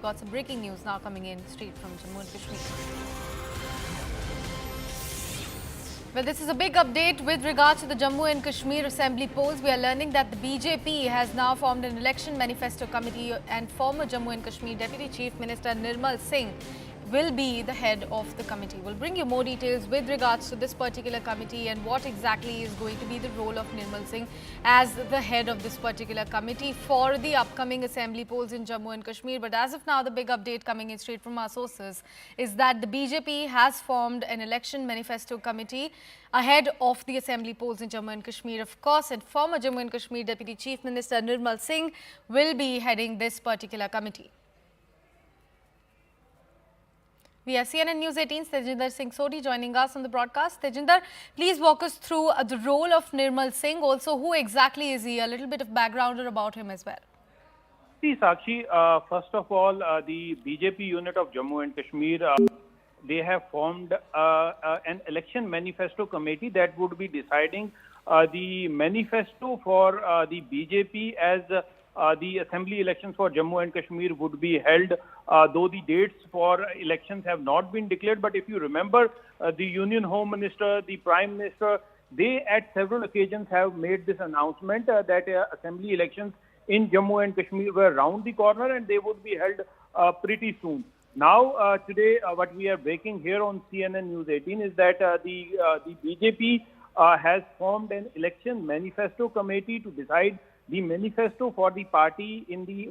got some breaking news now coming in straight from Jammu and Kashmir. Well, this is a big update with regard to the Jammu and Kashmir Assembly polls. We are learning that the BJP has now formed an election manifesto committee and former Jammu and Kashmir Deputy Chief Minister Nirmal Singh will be the head of the committee. We'll bring you more details with regards to this particular committee and what exactly is going to be the role of Nirmal Singh as the head of this particular committee for the upcoming assembly polls in Jammu and Kashmir. But as of now, the big update coming in straight from our sources is that the BJP has formed an election manifesto committee ahead of the assembly polls in Jammu and Kashmir, of course, and former Jammu and Kashmir Deputy Chief Minister Nirmal Singh will be heading this particular committee. We have CNN News 18's Tejinder Singh Sodhi joining us on the broadcast. Tejinder, please walk us through the role of Nirmal Singh. Also, who exactly is he? A little bit of background about him as well. See, Sakshi, first of all, the BJP unit of Jammu and Kashmir, they have formed an election manifesto committee that would be deciding the manifesto for the BJP as the assembly elections for Jammu and Kashmir would be held, though the dates for elections have not been declared. But if you remember, the Union Home Minister, the Prime Minister, they at several occasions have made this announcement that assembly elections in Jammu and Kashmir were round the corner and they would be held pretty soon. Now, today, what we are breaking here on CNN News 18 is that the BJP has formed an election manifesto committee to decide the manifesto for the party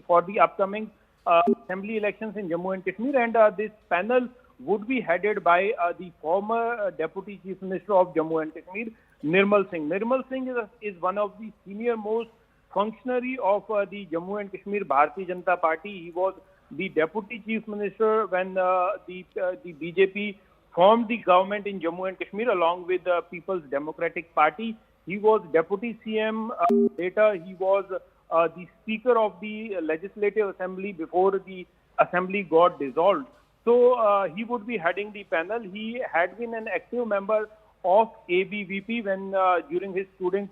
for the upcoming assembly elections in Jammu and Kashmir, and this panel would be headed by the former Deputy Chief Minister of Jammu and Kashmir, Nirmal Singh. Nirmal Singh is one of the senior most functionary of the Jammu and Kashmir Bharatiya Janata Party. He was the Deputy Chief Minister when the BJP formed the government in Jammu and Kashmir along with the People's Democratic Party. He was Deputy CM. Later, he was the Speaker of the Legislative Assembly before the Assembly got dissolved. So he would be heading the panel. He had been an active member of ABVP when during his student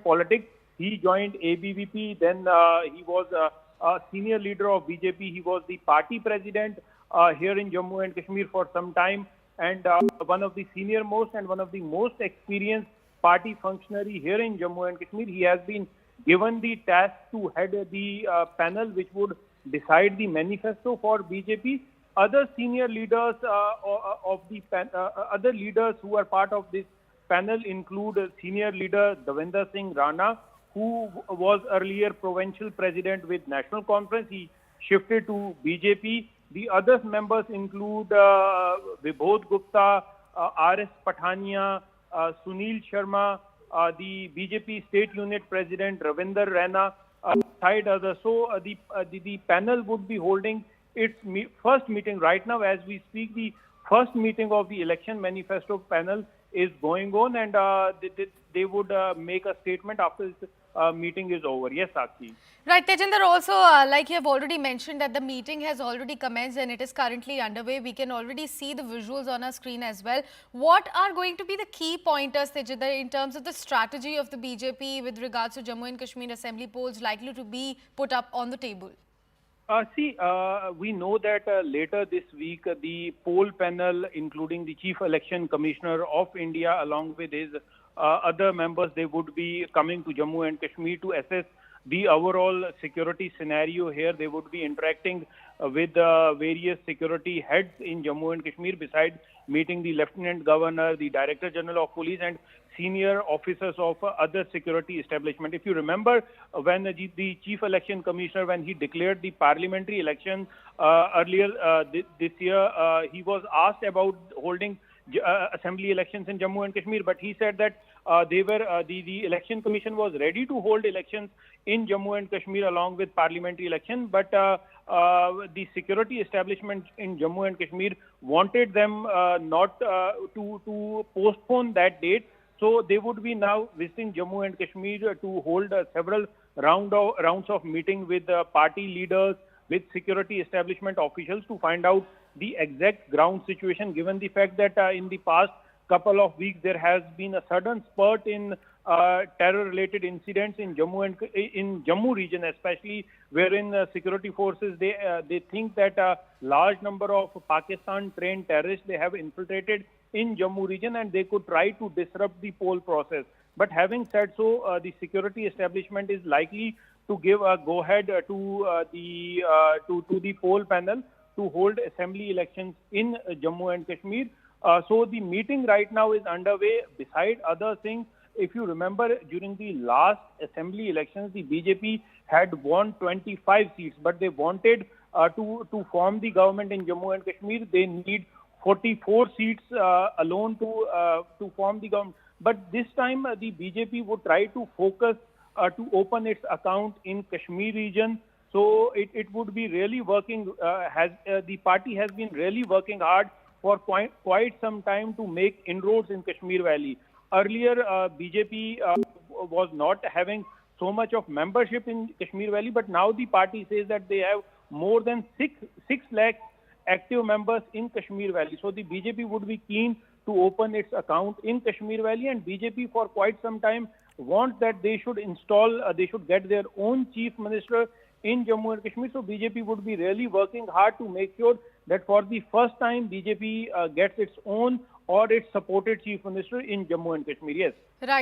politics. He joined ABVP. Then he was a senior leader of BJP. He was the party president here in Jammu and Kashmir for some time, and one of the senior most and one of the most experienced party functionary here in Jammu and Kashmir. He has been given the task to head the panel which would decide the manifesto for BJP. Other senior leaders other leaders who are part of this panel include senior leader Davinder Singh Rana, who was earlier provincial president with National Conference. He shifted to BJP. The other members include Vibodh Gupta, R.S. Pathania, Sunil Sharma, the BJP State Unit President Ravinder Raina, aside others. So the panel would be holding its first meeting right now as we speak. The first meeting of the election manifesto panel is going on, and they would make a statement after this meeting is over. Yes, Sakshi. Right, Tejinder, also like you have already mentioned that the meeting has already commenced and it is currently underway. We can already see the visuals on our screen as well. What are going to be the key pointers, Tejinder, in terms of the strategy of the BJP with regards to Jammu and Kashmir assembly polls likely to be put up on the table? We know that later this week, the poll panel, including the Chief Election Commissioner of India, along with his other members, they would be coming to Jammu and Kashmir to assess the overall security scenario here. They would be interacting with various security heads in Jammu and Kashmir, besides meeting the Lieutenant Governor, the Director General of Police, and senior officers of other security establishment. If you remember, when the Chief Election Commissioner, when he declared the parliamentary election earlier this year, he was asked about holding assembly elections in Jammu and Kashmir, but he said that the election commission was ready to hold elections in Jammu and Kashmir along with parliamentary election, but the security establishment in Jammu and Kashmir wanted them not to postpone that date. So they would be now visiting Jammu and Kashmir to hold several rounds of meeting with party leaders, with security establishment officials to find out the exact ground situation, given the fact that in the past couple of weeks there has been a sudden spurt in terror-related incidents in Jammu region, especially wherein security forces they think that a large number of Pakistan-trained terrorists they have infiltrated in Jammu region and they could try to disrupt the poll process. But having said so, the security establishment is likely to give a go-ahead to the poll panel to hold assembly elections in Jammu and Kashmir. So the meeting right now is underway. Beside other things, if you remember, during the last assembly elections, the BJP had won 25 seats, but they wanted to form the government in Jammu and Kashmir. They need 44 seats alone to form the government. But this time, the BJP would try to focus to open its account in Kashmir region. So it would be really working. The party has been really working hard for quite some time to make inroads in Kashmir Valley. Earlier, BJP was not having so much of membership in Kashmir Valley, but now the party says that they have more than 6 lakh active members in Kashmir Valley. So the BJP would be keen to open its account in Kashmir Valley, and BJP for quite some time wants that they should get their own chief minister in Jammu and Kashmir. So BJP would be really working hard to make sure that for the first time BJP gets its own or its supported chief minister in Jammu and Kashmir. Yes. Right.